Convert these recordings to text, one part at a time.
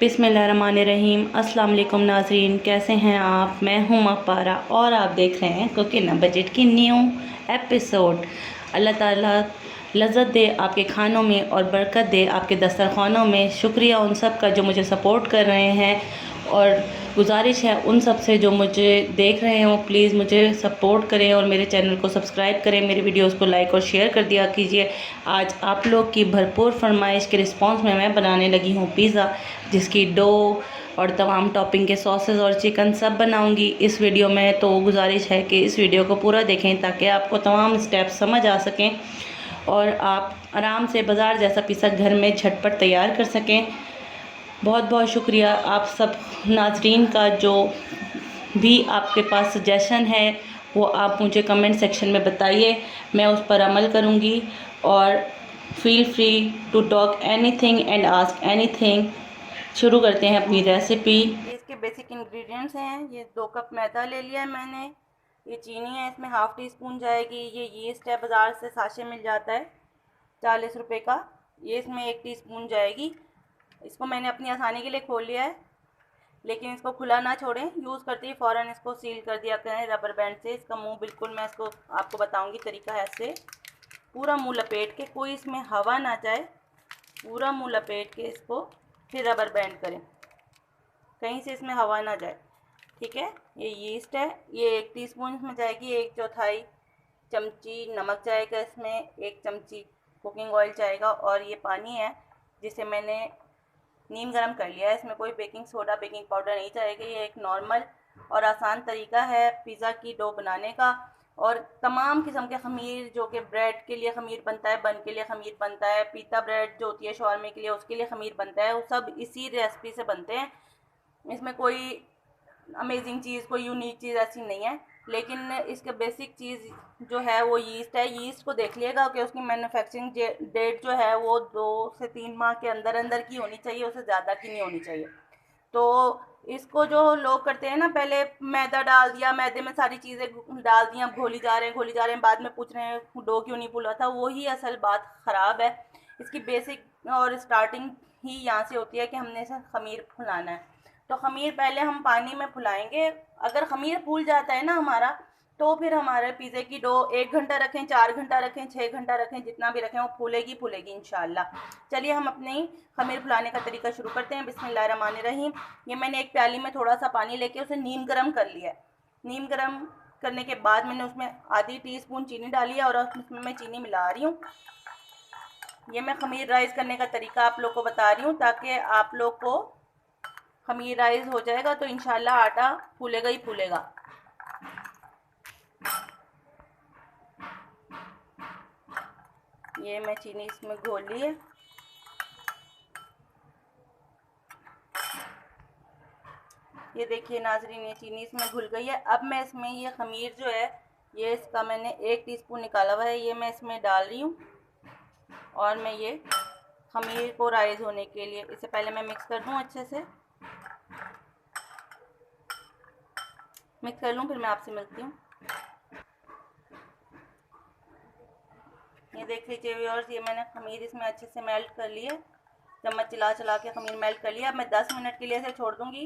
बिस्मिल्लाहिर्रहमानिर्रहीम। अस्सलाम वालेकुम नाज़रीन, कैसे हैं आप? मैं हूं मपारा और आप देख रहे हैं कुकिंग न बजट की न्यू एपिसोड। अल्लाह ताला लज़्ज़त दे आपके खानों में और बरकत दे आपके दस्तरखानों में। शुक्रिया उन सब का जो मुझे सपोर्ट कर रहे हैं, और गुजारिश है उन सब से जो मुझे देख रहे हो, प्लीज़ मुझे सपोर्ट करें और मेरे चैनल को सब्सक्राइब करें, मेरे वीडियोस को लाइक और शेयर कर दिया कीजिए। आज आप लोग की भरपूर फरमाइश के रिस्पांस में मैं बनाने लगी हूँ पिज़्ज़ा, जिसकी डो और तमाम टॉपिंग के सॉसेस और चिकन सब बनाऊंगी इस वीडियो में। तो गुजारिश है कि इस वीडियो को पूरा देखें ताकि आपको तमाम स्टेप्स समझ आ सकें और आप आराम से बाज़ार जैसा पिज़्ज़ा घर में झटपट तैयार कर सकें। बहुत बहुत शुक्रिया आप सब नाजरीन का। जो भी आपके पास सजेशन है वो आप मुझे कमेंट सेक्शन में बताइए, मैं उस पर अमल करूँगी। और feel free to talk anything and ask anything. शुरू करते हैं अपनी रेसिपी। ये इसके बेसिक इंग्रेडिएंट्स हैं। ये 2 कप मैदा ले लिया है मैंने। ये चीनी है, इसमें हाफ़ टी स्पून जाएगी। ये यीस्ट है, बाज़ार से साशे मिल जाता है 40 रुपये का। ये इसमें 1 टीस्पून जाएगी। इसको मैंने अपनी आसानी के लिए खोल लिया है, लेकिन इसको खुला ना छोड़ें। यूज़ करते ही फ़ौरन इसको सील कर दिया करें रबर बैंड से। इसका मुंह बिल्कुल, मैं इसको आपको बताऊंगी तरीका है, ऐसे पूरा मुंह लपेट के, कोई इसमें हवा ना जाए, पूरा मुंह लपेट के इसको फिर रबर बैंड करें, कहीं से इसमें हवा ना जाए। ठीक है। ये यीस्ट है, ये 1 टीस्पून इसमें जाएगी। 1/4 चमची नमक जाएगा इसमें। 1 चमची कुकिंग ऑयल जाएगा। और ये पानी है जिसे मैंने नीम गरम कर लिया है। इसमें कोई बेकिंग सोडा, बेकिंग पाउडर नहीं जाएगा। ये एक नॉर्मल और आसान तरीका है पिज़्ज़ा की डो बनाने का। और तमाम किस्म के ख़मीर, जो कि ब्रेड के लिए ख़मीर बनता है, बन के लिए ख़मीर बनता है, पीता ब्रेड जो होती है शॉर्मे के लिए, उसके लिए ख़मीर बनता है, वो सब इसी रेसिपी से बनते हैं। इसमें कोई अमेजिंग चीज़, कोई यूनिक चीज़ ऐसी नहीं है। लेकिन इसके बेसिक चीज़ जो है वो यीस्ट है। यीस्ट को देख लिएगा कि उसकी मैन्युफैक्चरिंग डेट जो है वो 2 से 3 माह के अंदर अंदर की होनी चाहिए, उससे ज़्यादा की नहीं होनी चाहिए। तो इसको जो लोग करते हैं ना, पहले मैदा डाल दिया, मैदे में सारी चीज़ें डाल दी, अब घोली जा रहे हैं, घोली जा रहे हैं, बाद में पूछ रहे हैं डो क्यों नहीं फूला था। वही असल बात ख़राब है। इसकी बेसिक और स्टार्टिंग ही यहाँ से होती है कि हमने इसे ख़मीर फुलाना है। तो ख़मीर पहले हम पानी में फुलाएंगे। अगर ख़मीर फूल जाता है ना हमारा, तो फिर हमारे पिज़्ज़े की डो 1 घंटा रखें, 4 घंटा रखें, 6 घंटा रखें, जितना भी रखें, वो फूलेगी फूलेगी इंशाल्लाह। चलिए हम अपनी ख़मीर फुलाने का तरीका शुरू करते हैं। बिस्मिल्लाहिर्रहमानिर्रहीम। ये मैंने एक प्याली में थोड़ा सा पानी लेके उसे नीम गर्म कर लिया है। नीम गर्म करने के बाद मैंने उसमें आधी टीस्पून चीनी डाली है और उसमें मैं चीनी मिला रही हूँ। ये मैं ख़मीर राइस करने का तरीका आप लोग को बता रही हूँ, ताकि आप लोग को ख़मीर राइस हो जाएगा तो इंशाल्लाह आटा फूलेगा ही फूलेगा। ये मैं चीनी इसमें घोल ली है। ये देखिए नाजरीन, ये चीनी इसमें घुल गई है। अब मैं इसमें ये ख़मीर जो है, ये इसका मैंने 1 टीस्पून निकाला हुआ है, ये मैं इसमें डाल रही हूँ। और मैं ये ख़मीर को राइस होने के लिए, इससे पहले मैं मिक्स कर दूँ, अच्छे से मिक्स कर लूँ, फिर मैं आपसे मिलती हूँ। ये देख लीजिए व्यूअर्स, ये मैंने ख़मीर इसमें अच्छे से मेल्ट कर ली है। चम्मच चला चला के ख़मीर मेल्ट कर लिया। अब मैं 10 मिनट के लिए इसे छोड़ दूँगी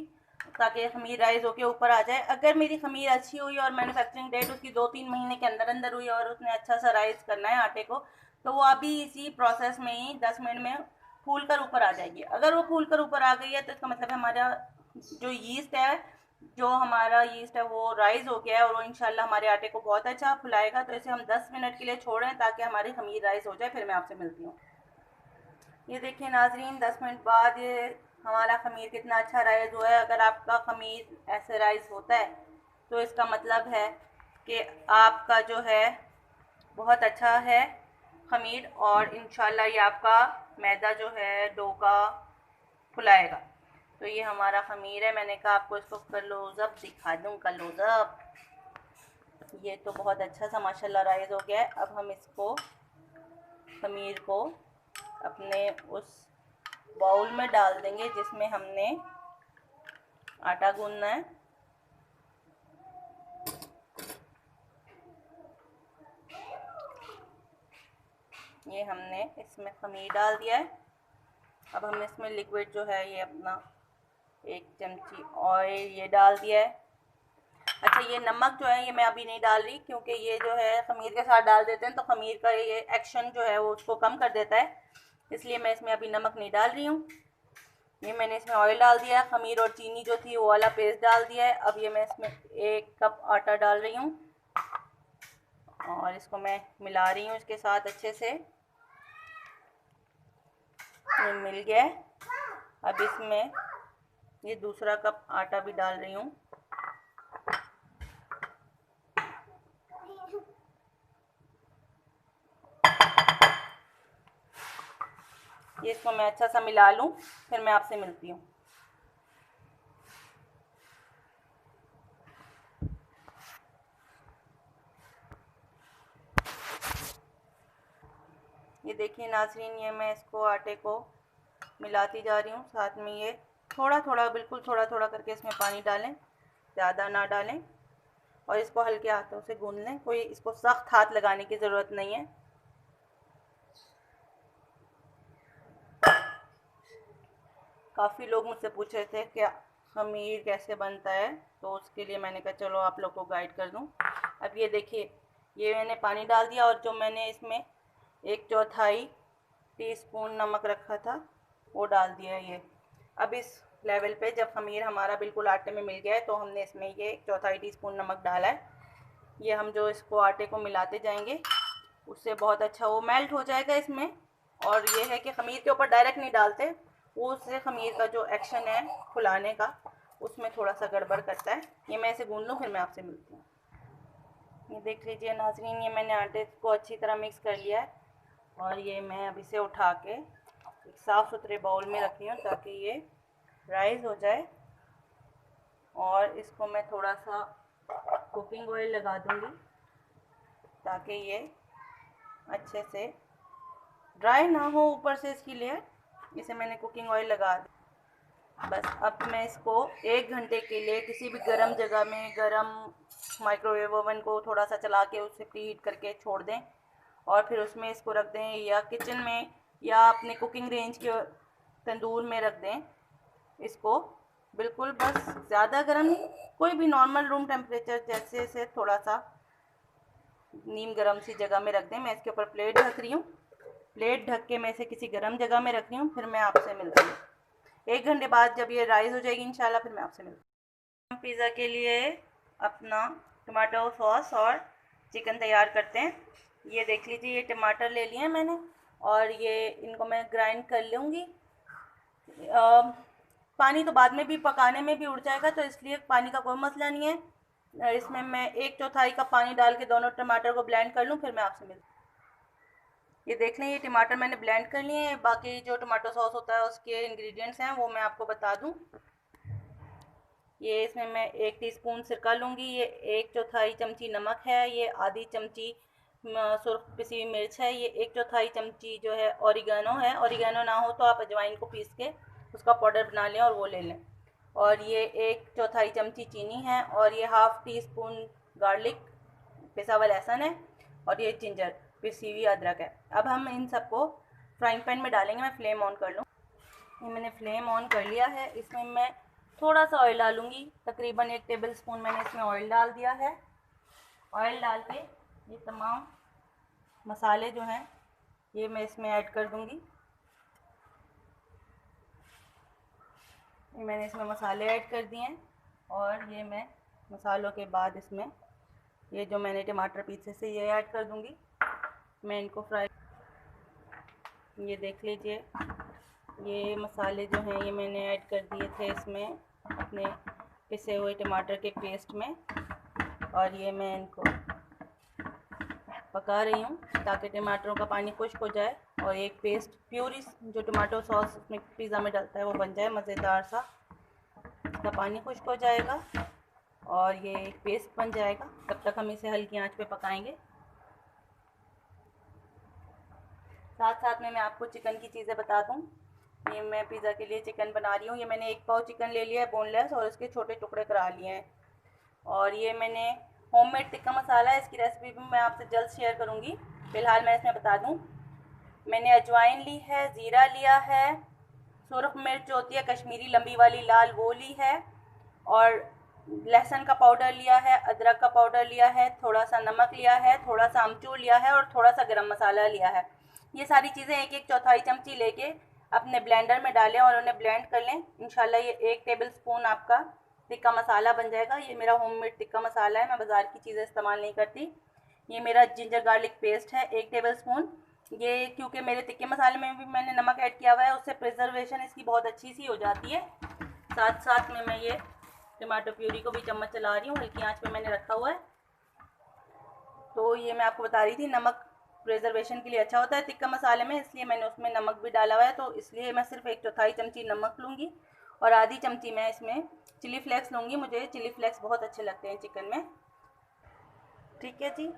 ताकि ख़मीर राइस होके ऊपर आ जाए। अगर मेरी ख़मीर अच्छी हुई और मैन्युफैक्चरिंग डेट उसकी 2-3 महीने के अंदर अंदर हुई और उसने अच्छा सा राइस करना है आटे को, तो वो अभी इसी प्रोसेस में ही 10 मिनट में फूल कर ऊपर आ जाएगी। अगर वो फूल कर ऊपर आ गई है तो इसका मतलब है हमारा जो यीस्ट है, वो राइस हो गया है और वो इंशाल्लाह हमारे आटे को बहुत अच्छा फुलाएगा। तो इसे हम 10 मिनट के लिए छोड़ें ताकि हमारी ख़मीर राइस हो जाए, फिर मैं आपसे मिलती हूँ। ये देखिए नाजरीन, 10 मिनट बाद ये हमारा ख़मीर कितना अच्छा राइस हुआ है। अगर आपका ख़मीर ऐसे राइस होता है तो इसका मतलब है कि आपका जो है बहुत अच्छा है ख़मीर, और इंशाल्लाह ये आपका मैदा जो है डो का फुलाएगा। तो ये हमारा ख़मीर है। मैंने कहा आपको इसको क्लोज़अप दिखा दूँ, क्लोज़अप। ये तो बहुत अच्छा सा माशाल्लाह राइस हो गया है। अब हम इसको ख़मीर को अपने उस बाउल में डाल देंगे जिसमें हमने आटा गूंदना है। ये हमने इसमें ख़मीर डाल दिया है। अब हम इसमें लिक्विड जो है ये अपना 1 चमची ऑयल ये डाल दिया है। अच्छा, ये नमक जो है ये मैं अभी नहीं डाल रही, क्योंकि ये जो है खमीर के साथ डाल देते हैं तो खमीर का ये एक्शन जो है वो उसको कम कर देता है, इसलिए मैं इसमें अभी नमक नहीं डाल रही हूँ। ये मैंने इसमें ऑयल डाल दिया है, खमीर और चीनी जो थी वो वाला पेस्ट डाल दिया है। अब ये मैं इसमें 1 कप आटा डाल रही हूँ और इसको मैं मिला रही हूँ इसके साथ अच्छे से। ये मिल गया है। अब इसमें ये दूसरा कप आटा भी डाल रही हूँ। ये इसको मैं अच्छा सा मिला लूँ, फिर मैं आपसे मिलती हूँ। ये देखिए नाज़रीन, ये मैं इसको आटे को मिलाती जा रही हूँ। साथ में ये थोड़ा थोड़ा, बिल्कुल थोड़ा थोड़ा करके इसमें पानी डालें, ज़्यादा ना डालें, और इसको हल्के हाथों से गूंद लें। कोई इसको सख्त हाथ लगाने की ज़रूरत नहीं है। काफ़ी लोग मुझसे पूछ रहे थे कि खमीर कैसे बनता है, तो उसके लिए मैंने कहा चलो आप लोग को गाइड कर दूं। अब ये देखिए, ये मैंने पानी डाल दिया और जो मैंने इसमें 1/4 टीस्पून नमक रखा था वो डाल दिया है। ये अब इस लेवल पे जब खमीर हमारा बिल्कुल आटे में मिल गया है तो हमने इसमें ये 1/4 टीस्पून नमक डाला है। ये हम जो इसको आटे को मिलाते जाएंगे उससे बहुत अच्छा वो मेल्ट हो जाएगा इसमें। और ये है कि खमीर के ऊपर डायरेक्ट नहीं डालते, वो उससे खमीर का जो एक्शन है फुलाने का उसमें थोड़ा सा गड़बड़ करता है। ये मैं इसे गूंद लूँ, फिर मैं आपसे मिलती हूँ। ये देख लीजिए नाज़रीन, ये मैंने आटे को अच्छी तरह मिक्स कर लिया है और ये मैं अब इसे उठा के एक साफ़ सुथरे बाउल में रखी हूँ ताकि ये राइस हो जाए। और इसको मैं थोड़ा सा कुकिंग ऑयल लगा दूँगी ताकि ये अच्छे से ड्राई ना हो ऊपर से इसकी लेयर। इसे मैंने कुकिंग ऑयल लगा दिया। बस अब मैं इसको 1 घंटे के लिए किसी भी गर्म जगह में, गर्म माइक्रोवेव ओवन को थोड़ा सा चला के उसे प्रीहीट करके छोड़ दें और फिर उसमें इसको रख दें, या किचन में या अपने कुकिंग रेंज के तंदूर में रख दें इसको। बिल्कुल बस ज़्यादा गर्म नहीं, कोई भी नॉर्मल रूम टेम्परेचर जैसे से थोड़ा सा नीम गर्म सी जगह में रख दें। मैं इसके ऊपर प्लेट ढक रही हूँ। प्लेट ढक के मैं इसे किसी गर्म जगह में रख रही हूँ, फिर मैं आपसे मिलती हूँ 1 घंटे बाद जब ये राइस हो जाएगी इंशाल्लाह, फिर मैं आपसे मिलती हूँ। हम पिज़्ज़ा के लिए अपना टमाटो सॉस और चिकन तैयार करते हैं। ये देख लीजिए, ये टमाटर ले लिए हैं मैंने और ये इनको मैं ग्राइंड कर लूँगी। पानी तो बाद में भी पकाने में भी उड़ जाएगा, तो इसलिए पानी का कोई मसला नहीं है। इसमें मैं 1/4 कप पानी डाल के दोनों टमाटर को ब्लेंड कर लूँ, फिर मैं आपसे मिलती हूँ। ये देख लें, ये टमाटर मैंने ब्लेंड कर लिए हैं। बाकी जो टमाटो सॉस होता है उसके इंग्रेडिएंट्स हैं वो मैं आपको बता दूं। ये इसमें मैं 1 टीस्पून सिरका लूँगी, ये 1/4 चमची नमक है, ये आधी चमची सुर्ख पिसी हुई मिर्च है, ये 1/4 चमची जो है ऑरिगेनो है। ऑरिगेनो ना हो तो आप अजवाइन को पीस के उसका पाउडर बना लें और वो ले लें। और ये 1/4 चमची चीनी है और ये हाफ़ टी स्पून गार्लिक पिसा हुआ लहसुन है और ये जिंजर पिसी हुई अदरक है। अब हम इन सबको फ्राइंग पैन में डालेंगे। मैं फ्लेम ऑन कर लूँ। ये मैंने फ्लेम ऑन कर लिया है। इसमें मैं थोड़ा सा ऑयल डालूँगी, तकरीबन 1 टेबल स्पून मैंने इसमें ऑयल डाल दिया है। ऑयल डाल के ये तमाम मसाले जो हैं ये मैं इसमें ऐड कर दूँगी। ये मैंने इसमें मसाले ऐड कर दिए हैं और ये मैं मसालों के बाद इसमें ये जो मैंने टमाटर पीसे से ये ऐड कर दूँगी। मैं इनको फ्राई, ये देख लीजिए, ये मसाले जो हैं ये मैंने ऐड कर दिए थे इसमें अपने पिसे हुए टमाटर के पेस्ट में। और ये मैं इनको पका रही हूँ ताकि टमाटरों का पानी खुश्क हो जाए और एक पेस्ट प्यूरी जो टमाटो सॉस उसमें पिज़्ज़ा में डलता है वो बन जाए मज़ेदार सा। इसका पानी खुश्क हो जाएगा और ये एक पेस्ट बन जाएगा। तब तक हम इसे हल्की आंच पे पकाएंगे। साथ साथ में मैं आपको चिकन की चीज़ें बता दूं। ये मैं पिज़्ज़ा के लिए चिकन बना रही हूँ। ये मैंने 1 पाव चिकन ले लिया है बोनलेस और इसके छोटे टुकड़े करा लिए हैं। और ये मैंने होममेड टिक्का मसाला है, इसकी रेसिपी भी मैं आपसे जल्द शेयर करूँगी। फ़िलहाल मैं इसमें बता दूँ, मैंने अजवाइन ली है, ज़ीरा लिया है, सुरख मिर्च होती है कश्मीरी लंबी वाली लाल, वो ली है, और लहसुन का पाउडर लिया है, अदरक का पाउडर लिया है, थोड़ा सा नमक लिया है, थोड़ा सा अमचूर लिया है और थोड़ा सा गरम मसाला लिया है। ये सारी चीज़ें एक एक चौथाई चमची लेके अपने ब्लेंडर में डालें और उन्हें ब्लेंड कर लें। इंशाल्लाह ये 1 टेबल स्पून आपका टिक्का मसाला बन जाएगा। ये मेरा होममेड टिक्का मसाला है, मैं बाज़ार की चीज़ें इस्तेमाल नहीं करती। ये मेरा जिंजर गार्लिक पेस्ट है 1 टेबल स्पून। ये क्योंकि मेरे टिक्के मसाले में भी मैंने नमक ऐड किया हुआ है, उससे प्रिजर्वेशन इसकी बहुत अच्छी सी हो जाती है। साथ साथ में मैं ये टमाटो प्यूरी को भी चम्मच चला रही हूँ, हल्की आंच पे मैंने रखा हुआ है। तो ये मैं आपको बता रही थी, नमक प्रिजर्वेशन के लिए अच्छा होता है टिक्का मसाले में, इसलिए मैंने उसमें नमक भी डाला हुआ है। तो इसलिए मैं सिर्फ 1 चौथाई चमची नमक लूँगी और आधी चमची मैं इसमें चिली फ्लेक्स लूँगी। मुझे चिली फ्लेक्स बहुत अच्छे लगते हैं चिकन में। ठीक है जी,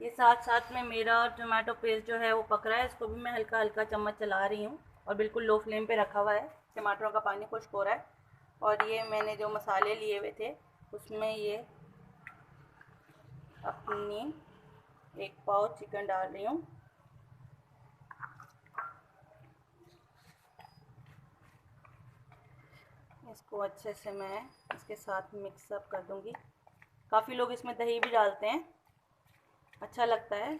ये साथ साथ में मेरा टमाटो पेस्ट जो है वो पक रहा है, इसको भी मैं हल्का हल्का चम्मच चला रही हूँ और बिल्कुल लो फ्लेम पे रखा हुआ है। टमाटरों का पानी खुश्क हो रहा है और ये मैंने जो मसाले लिए हुए थे उसमें ये अपनी 1 पाव चिकन डाल रही हूँ। इसको अच्छे से मैं इसके साथ मिक्स अप कर दूँगी। काफ़ी लोग इसमें दही भी डालते हैं, अच्छा लगता है।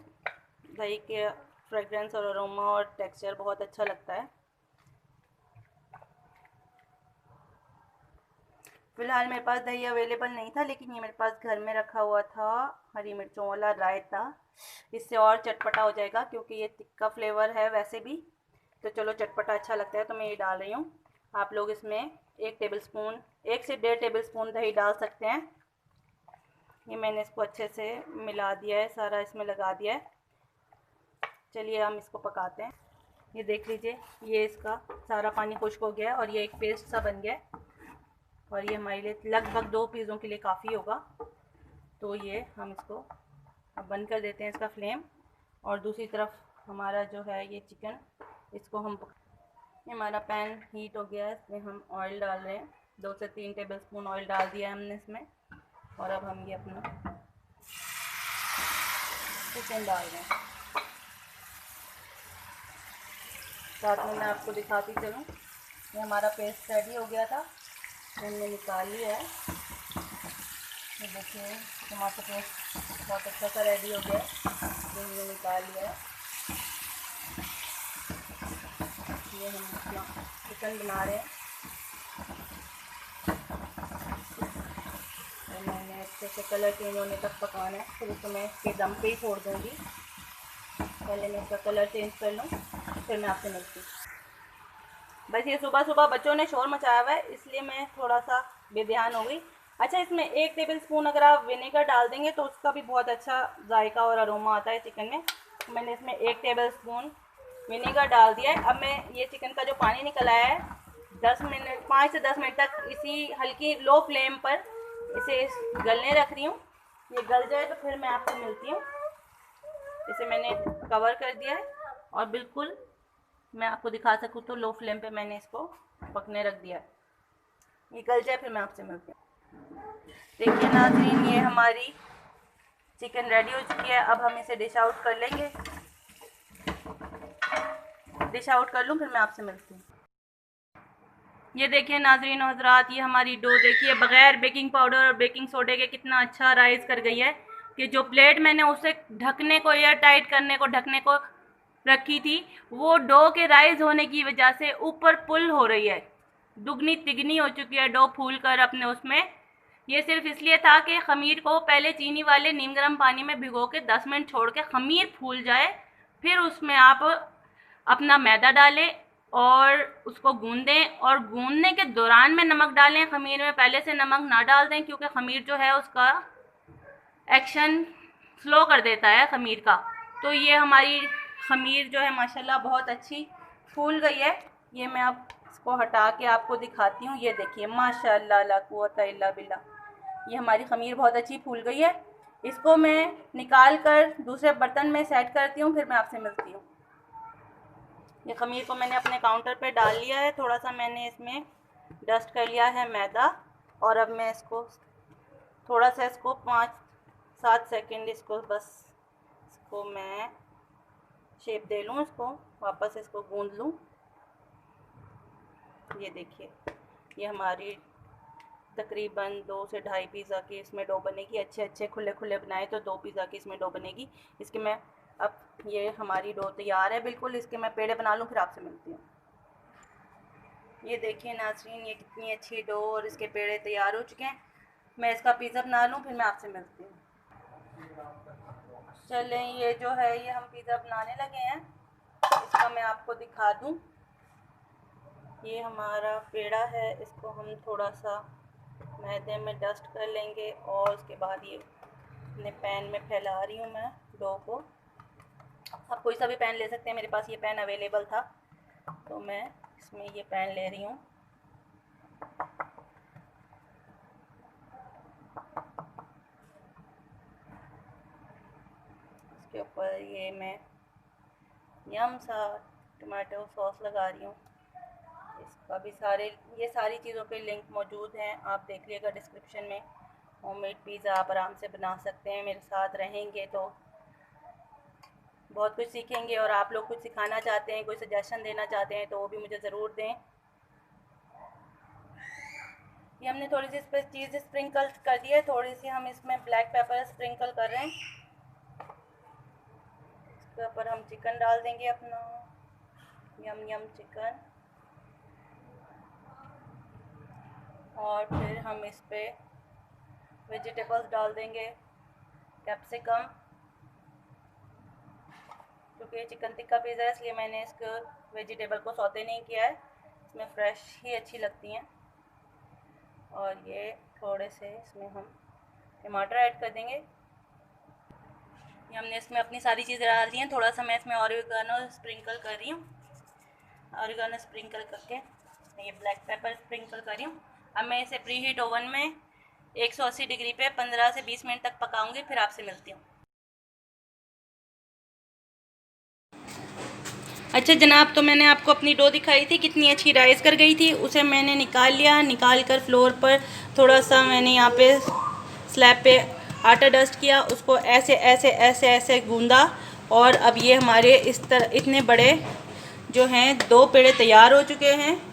दही के फ्रेगरेंस और अरोमा और टेक्सचर बहुत अच्छा लगता है। फ़िलहाल मेरे पास दही अवेलेबल नहीं था, लेकिन ये मेरे पास घर में रखा हुआ था हरी मिर्चों वाला रायता। इससे और चटपटा हो जाएगा क्योंकि ये तिक्का फ्लेवर है वैसे भी, तो चलो चटपटा अच्छा लगता है तो मैं ये डाल रही हूँ। आप लोग इसमें 1 टेबल स्पून 1 से 1.5 टेबल स्पून दही डाल सकते हैं। ये मैंने इसको अच्छे से मिला दिया है, सारा इसमें लगा दिया है। चलिए हम इसको पकाते हैं। ये देख लीजिए, ये इसका सारा पानी खुश्क हो गया है और ये एक पेस्ट सा बन गया है और ये हमारे लिए लगभग 2 पीज़ों के लिए काफ़ी होगा। तो ये हम इसको अब बंद कर देते हैं इसका फ्लेम, और दूसरी तरफ हमारा जो है ये चिकन, इसको हम हमारा पैन हीट हो गया है, इसमें हम ऑयल डाल रहे हैं। 2 से 3 टेबल स्पून ऑयल डाल दिया है हमने इसमें, और अब हम ये अपना चिकन डाल रहे हैं। साथ में मैं आपको दिखाती चलूँ, ये हमारा पेस्ट रेडी हो गया था, हमने निकाल लिया है। ये देखिए टमाटर पेस्ट बहुत अच्छा सा रेडी हो गया है, ये हमने निकाल लिया है। ये हम अपना चिकन बना रहे हैं, तो मैंने अच्छे से कलर चेंज होने तक पकाना है, फिर इसको मैं इसके दम पे ही छोड़ दूँगी। पहले मैं इसका कलर चेंज कर लूँ, फिर मैं आपसे मिलती हूँ। बस ये सुबह सुबह बच्चों ने शोर मचाया हुआ है, इसलिए मैं थोड़ा सा बेध्यान हो गई। अच्छा, इसमें 1 टेबल स्पून अगर आप विनेगर डाल देंगे तो उसका भी बहुत अच्छा जायका और अरोमा आता है चिकन में। मैंने इसमें 1 टेबल स्पून विनेगर डाल दिया है। अब मैं ये चिकन का जो पानी निकल आया है 5 से 10 मिनट तक इसी हल्की लो फ्लेम पर इसे गलने रख रही हूँ। ये गल जाए तो फिर मैं आपको मिलती हूँ। इसे मैंने कवर कर दिया है और बिल्कुल मैं आपको दिखा सकूँ तो लो फ्लेम पे मैंने इसको पकने रख दिया है। ये गल जाए फिर मैं आपसे मिलती हूँ। देखिए नाज़रीन, ये हमारी चिकन रेडी हो चुकी है। अब हम इसे डिश आउट कर लेंगे। डिश आउट कर लूँ फिर मैं आपसे मिलती हूँ। ये देखिए नाज़रीन और हज़रात, ये हमारी डो देखिए बग़ैर बेकिंग पाउडर और बेकिंग सोडे के कितना अच्छा राइज़ कर गई है कि जो प्लेट मैंने उसे ढकने को, एयर टाइट करने को, ढकने को रखी थी, वो डो के राइज़ होने की वजह से ऊपर पुल हो रही है, दुगनी तिगनी हो चुकी है डो फूल कर अपने उसमें। ये सिर्फ इसलिए था कि ख़मीर को पहले चीनी वाले नीम गर्म पानी में भिगो के 10 मिनट छोड़ के ख़मीर फूल जाए, फिर उसमें आप अपना मैदा डालें और उसको गूंदें, और गूंदने के दौरान में नमक डालें ख़मीर में, पहले से नमक ना डाल दें क्योंकि ख़मीर जो है उसका एक्शन स्लो कर देता है ख़मीर का। तो ये हमारी ख़मीर जो है माशाल्लाह बहुत अच्छी फूल गई है। ये मैं अब इसको हटा के आपको दिखाती हूँ। ये देखिए माशाल्लाह ला कुव्वता इल्ला बिल्लाह, ये हमारी ख़मीर बहुत अच्छी फूल गई है। इसको मैं निकाल कर दूसरे बर्तन में सेट करती हूँ, फिर मैं आपसे मिलती हूँ। ये ख़मीर को मैंने अपने काउंटर पे डाल लिया है, थोड़ा सा मैंने इसमें डस्ट कर लिया है मैदा, और अब मैं इसको थोड़ा सा इसको 5-7 सेकंड इसको बस इसको मैं शेप दे लूँ, इसको वापस इसको गूंद लूँ। ये देखिए, ये हमारी तकरीबन 2 से ढाई पिज़्ज़ा की इसमें डो बनेगी। अच्छे अच्छे खुले खुले बनाए तो 2 पिज़्ज़ा की इसमें डो बनेगी। इसके मैं अब ये हमारी डो तैयार है बिल्कुल। इसके मैं पेड़े बना लूँ, फिर आपसे मिलती हूँ। ये देखिए नाज़रीन, ये कितनी अच्छी डो और इसके पेड़े तैयार हो चुके हैं। मैं इसका पिज़्ज़ा बना लूँ, फिर मैं आपसे मिलती हूँ। चलें, ये जो है ये हम पिज़्ज़ा बनाने लगे हैं। इसका मैं आपको दिखा दूँ। ये हमारा पेड़ा है, इसको हम थोड़ा सा मैदे में डस्ट कर लेंगे और उसके बाद ये अपने पैन में फैला रही हूँ मैं डो को। आप कोई सा भी पैन ले सकते हैं, मेरे पास ये पैन अवेलेबल था तो मैं इसमें ये पैन ले रही हूँ। इसके ऊपर ये मैं यम सा टमाटो सॉस लगा रही हूँ। इसका भी ये सारी चीज़ों के लिंक मौजूद हैं, आप देख लीजिएगा डिस्क्रिप्शन में। होममेड पिज़्ज़ा आप आराम से बना सकते हैं। मेरे साथ रहेंगे तो बहुत कुछ सीखेंगे, और आप लोग कुछ सिखाना चाहते हैं, कोई सजेशन देना चाहते हैं तो वो भी मुझे ज़रूर दें। ये हमने थोड़ी सी इस पर चीज़ स्प्रिंकल कर दी है, थोड़ी सी हम इसमें ब्लैक पेपर स्प्रिंकल कर रहे हैं। इसके ऊपर हम चिकन डाल देंगे अपना, यम यम चिकन, और फिर हम इस पर वेजिटेबल्स डाल देंगे। कैप्सिकम, क्योंकि ये चिकन टिक्का पिज़्ज़ा है इसलिए मैंने इसको वेजिटेबल को सौते नहीं किया है, इसमें फ्रेश ही अच्छी लगती हैं। और ये थोड़े से इसमें हम टमाटर ऐड कर देंगे। ये हमने इसमें अपनी सारी चीज़ें डाल दी हैं। थोड़ा सा मैं इसमें ऑरिगेनो स्प्रिंकल कर रही हूँ। ऑरिगेनो स्प्रिंकल करके ये ब्लैक पेपर स्प्रिंकल कर रही हूँ। अब मैं इसे प्री हीट ओवन में 180 डिग्री पे 15 से 20 मिनट तक पकाऊंगी, फिर आपसे मिलती हूँ। अच्छा जनाब, तो मैंने आपको अपनी डो दिखाई थी कितनी अच्छी राइस कर गई थी। उसे मैंने निकाल लिया, निकाल कर फ्लोर पर थोड़ा सा मैंने यहाँ पे स्लैब पे आटा डस्ट किया, उसको ऐसे ऐसे ऐसे ऐसे गूंदा। और अब ये हमारे इस तरह इतने बड़े जो हैं 2 पेड़े तैयार हो चुके हैं।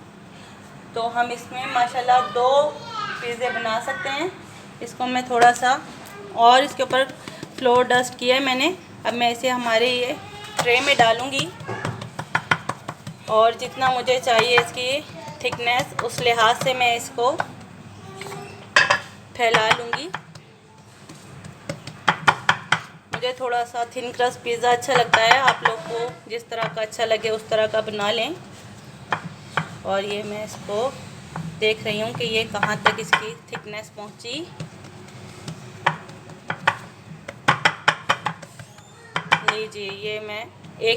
तो हम इसमें माशाल्लाह 2 पिज़्ज़े बना सकते हैं। इसको मैं थोड़ा सा और इसके ऊपर फ्लोर डस्ट किया है मैंने। अब मैं इसे हमारे ये ट्रे में डालूँगी, और जितना मुझे चाहिए इसकी थिकनेस उस लिहाज से मैं इसको फैला लूँगी। मुझे थोड़ा सा थिन क्रस्ट पिज़्ज़ा अच्छा लगता है, आप लोग को जिस तरह का अच्छा लगे उस तरह का बना लें। और ये मैं इसको देख रही हूँ कि ये कहाँ तक इसकी थिकनेस पहुँची। लीजिए, ये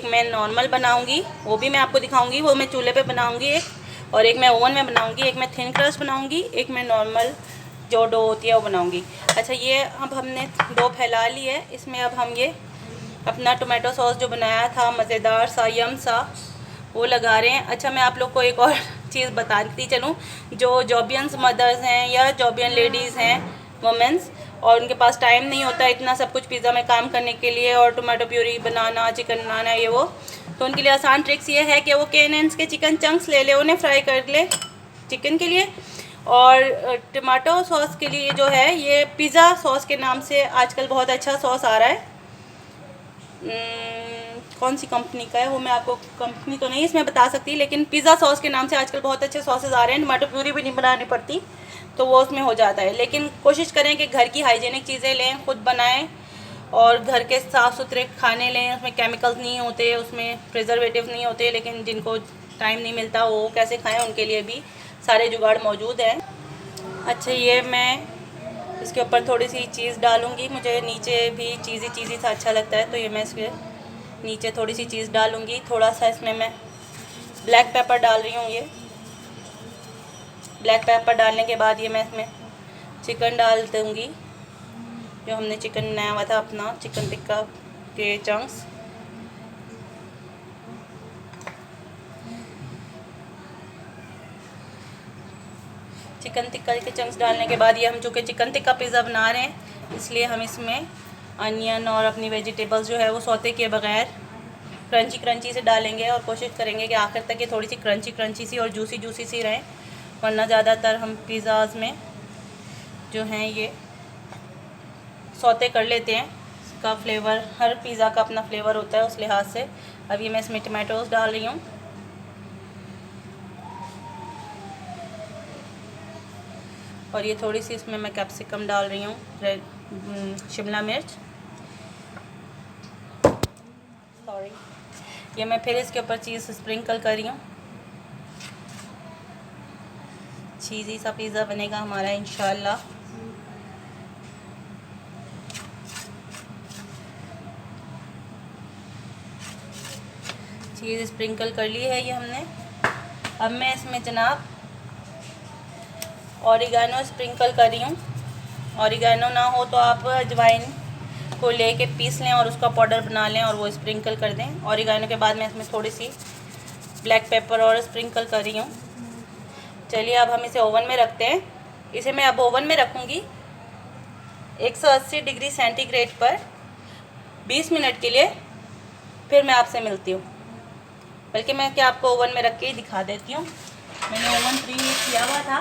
मैं नॉर्मल बनाऊँगी, वो भी मैं आपको दिखाऊँगी। वो मैं चूल्हे पे बनाऊँगी एक, और एक मैं ओवन में बनाऊँगी। एक मैं थिन क्रस्ट बनाऊँगी, एक मैं नॉर्मल जो डो होती है वो बनाऊँगी। अच्छा, ये अब हमने डो फैला ली है, इसमें अब हम ये अपना टोमेटो सॉस जो बनाया था मज़ेदार सा यम सा, वो लगा रहे हैं। अच्छा, मैं आप लोग को एक और चीज़ बताती चलूँ, जो जॉबियंस मदर्स हैं या जॉबियन लेडीज़ हैं, वुमेंस, और उनके पास टाइम नहीं होता इतना सब कुछ पिज़्ज़ा में काम करने के लिए, और टोमेटो प्यूरी बनाना, चिकन बनाना, ये वो, तो उनके लिए आसान ट्रिक्स ये है कि वो कैनेंस के चिकन चंक्स ले ले, उन्हें फ्राई कर ले चिकन के लिए। और टमाटो सॉस के लिए जो है ये पिज़्ज़ा सॉस के नाम से आजकल बहुत अच्छा सॉस आ रहा है। कौन सी कंपनी का है वो मैं आपको कंपनी तो नहीं इसमें बता सकती, लेकिन पिज़्ज़ा सॉस के नाम से आजकल बहुत अच्छे सॉसेज आ रहे हैं। टमाटो प्यूरी भी नहीं बनानी पड़ती, तो वो उसमें हो जाता है। लेकिन कोशिश करें कि घर की हाइजीनिक चीज़ें लें, खुद बनाएं, और घर के साफ़ सुथरे खाने लें। उसमें केमिकल्स नहीं होते, उसमें प्रिजर्वेटिव नहीं होते। लेकिन जिनको टाइम नहीं मिलता वो कैसे खाएँ, उनके लिए भी सारे जुगाड़ मौजूद हैं। अच्छा, ये मैं इसके ऊपर थोड़ी सी चीज़ डालूँगी। मुझे नीचे भी चीज़ी सा अच्छा लगता है, तो ये मैं इसके नीचे थोड़ी सी चीज़ डालूँगी। थोड़ा सा इसमें मैं ब्लैक पेपर डाल रही हूँ। ये ब्लैक पेपर डालने के बाद ये मैं इसमें चिकन डाल दूँगी, जो हमने चिकन बनाया हुआ था अपना चिकन टिक्का के चंक्स। चिकन टिक्का के चंक्स डालने के बाद ये हम चूँकि चिकन टिक्का पिज़्ज़ा बना रहे हैं, इसलिए हम इसमें अनियन और अपनी वेजिटेबल्स जो है वो सौते किए बगैर क्रंची क्रंची से डालेंगे और कोशिश करेंगे कि आखिर तक ये थोड़ी सी क्रंची क्रंची सी और जूसी जूसी सी रहें, वरना ज़्यादातर हम पिज़्ज़ाज़ में जो हैं ये सौते कर लेते हैं। इसका फ्लेवर, हर पिज़्ज़ा का अपना फ्लेवर होता है, उस लिहाज से। अब ये मैं इसमें टमाटोज़ डाल रही हूँ और ये थोड़ी सी इसमें मैं कैप्सिकम डाल रही हूँ, शिमला मिर्च, सॉरी। ये मैं फिर इसके ऊपर चीज़ स्प्रिंकल कर रही हूँ। चीज़ी सा पिज़्ज़ा बनेगा हमारा इंशाल्लाह। चीज़ स्प्रिंकल कर ली है ये हमने। अब मैं इसमें जनाब ऑरिगेनो स्प्रिंकल कर रही हूँ। ऑरिगेनो ना हो तो आप अजवाइन को लेके पीस लें और उसका पाउडर बना लें और वो स्प्रिंकल कर दें। ऑरिगेनो के बाद मैं इसमें थोड़ी सी ब्लैक पेपर और स्प्रिंकल कर रही हूँ। चलिए अब हम इसे ओवन में रखते हैं। इसे मैं अब ओवन में रखूँगी 180 डिग्री सेंटीग्रेड पर 20 मिनट के लिए, फिर मैं आपसे मिलती हूँ। बल्कि मैं क्या आपको ओवन में रख के ही दिखा देती हूँ। मैंने ओवन प्री हीट किया हुआ था।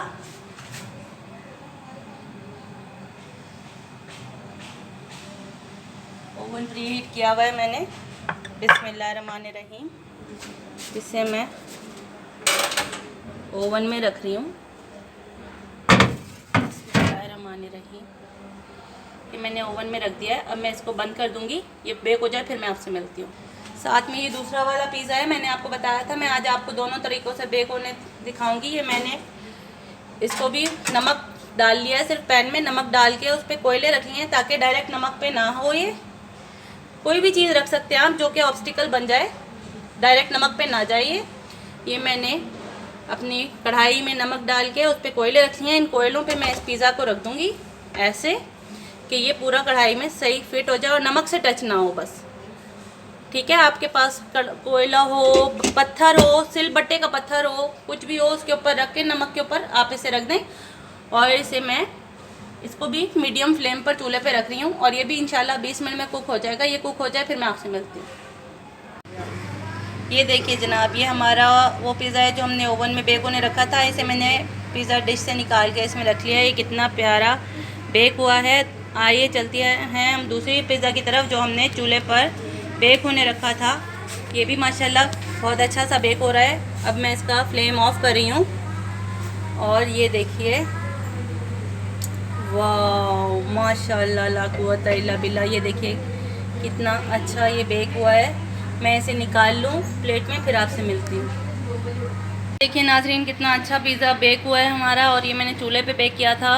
ओवन प्री हीट किया हुआ है मैंने। बिस्मिल्लाहिर्रहमानिर्रहीम। इसे मैं ओवन में रख रही हूँ। बिस्मिल्लाहिर्रहमानिर्रहीम। ये मैंने ओवन में रख दिया है। अब मैं इसको बंद कर दूँगी, ये बेक हो जाए, फिर मैं आपसे मिलती हूँ। साथ में ये दूसरा वाला पिज़्ज़ा है, मैंने आपको बताया था मैं आज आपको दोनों तरीक़ों से बेक होने दिखाऊंगी। ये मैंने इसको भी नमक डाल लिया है, सिर्फ पैन में नमक डाल के उस पर कोयले रख लिए हैं ताकि डायरेक्ट नमक पे ना हो। ये कोई भी चीज़ रख सकते हैं आप जो कि ऑब्स्टिकल बन जाए, डायरेक्ट नमक पे ना जाइए। ये मैंने अपनी कढ़ाई में नमक डाल के उस पर कोयले रख लिए हैं। इन कोयलों पे मैं इस पिज़्ज़ा को रख दूँगी ऐसे कि ये पूरा कढ़ाई में सही फिट हो जाए और नमक से टच ना हो बस। ठीक है, आपके पास कोयला हो, पत्थर हो, सिलबट्टे का पत्थर हो, कुछ भी हो, उसके ऊपर रख के नमक के ऊपर आप इसे रख दें। और इसे मैं इसको भी मीडियम फ्लेम पर चूल्हे पे रख रही हूँ और ये भी इंशाल्लाह 20 मिनट में कुक हो जाएगा। ये कुक हो जाए फिर मैं आपसे मिलती हूँ। ये देखिए जनाब, ये हमारा वो पिज़्ज़ा है जो हमने ओवन में बेक होने रखा था। इसे मैंने पिज़्ज़ा डिश से निकाल के इसमें रख लिया है। ये कितना प्यारा बेक हुआ है। आइए चलती हैं हम दूसरी पिज़्ज़ा की तरफ जो हमने चूल्हे पर बेक होने रखा था। ये भी माशाल्लाह बहुत अच्छा सा बेक हो रहा है। अब मैं इसका फ्लेम ऑफ कर रही हूँ और ये देखिए, वाह माशाल्लाह ला कुव्वता इल्ला बिल्लाह। ये देखिए कितना अच्छा ये बेक हुआ है। मैं इसे निकाल लूँ प्लेट में, फिर आपसे मिलती हूँ। देखिए नाज़रीन, कितना अच्छा पिज़्ज़ा बेक हुआ है हमारा और ये मैंने चूल्हे पे बेक किया था।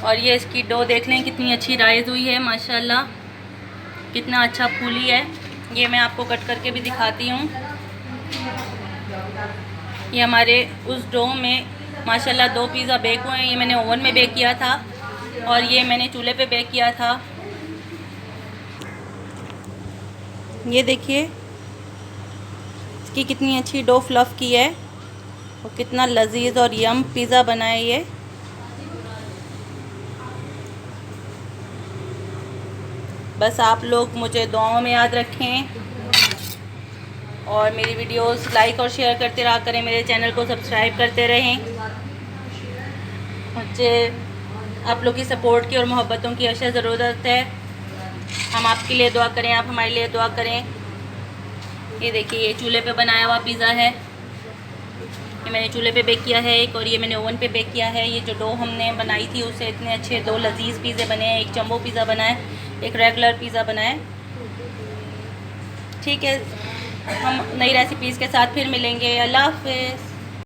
और ये इसकी डो देख लें कितनी अच्छी राइज़ हुई है माशाल्लाह, कितना अच्छा फूली है। ये मैं आपको कट करके भी दिखाती हूँ। ये हमारे उस डो में माशाल्लाह 2 पिज़्ज़ा बेक हुए हैं। ये मैंने ओवन में बेक किया था और ये मैंने चूल्हे पे बेक किया था। ये देखिए इसकी कितनी अच्छी डो फ्लफ़ की है और कितना लजीज और यम पिज़्ज़ा बना है ये। बस आप लोग मुझे दुआओं में याद रखें और मेरी वीडियोस लाइक और शेयर करते रहा करें। मेरे चैनल को सब्सक्राइब करते रहें। मुझे आप लोग की सपोर्ट की और मोहब्बतों की अशद ज़रूरत है। हम आपके लिए दुआ करें, आप हमारे लिए दुआ करें। ये देखिए, ये चूल्हे पे बनाया हुआ पिज़्ज़ा है। ये मैंने चूल्हे पे बेक किया है एक, और ये मैंने ओवन पे बेक किया है। ये जो डो हमने बनाई थी उससे इतने अच्छे 2 लजीज पिज़्ज़े बने हैं। एक जंबो पिज़्ज़ा बना है, एक रेगुलर पिज़्ज़ा बना है। ठीक है, हम नई रेसिपीज़ के साथ फिर मिलेंगे। अल्लाह हाफ़िज़।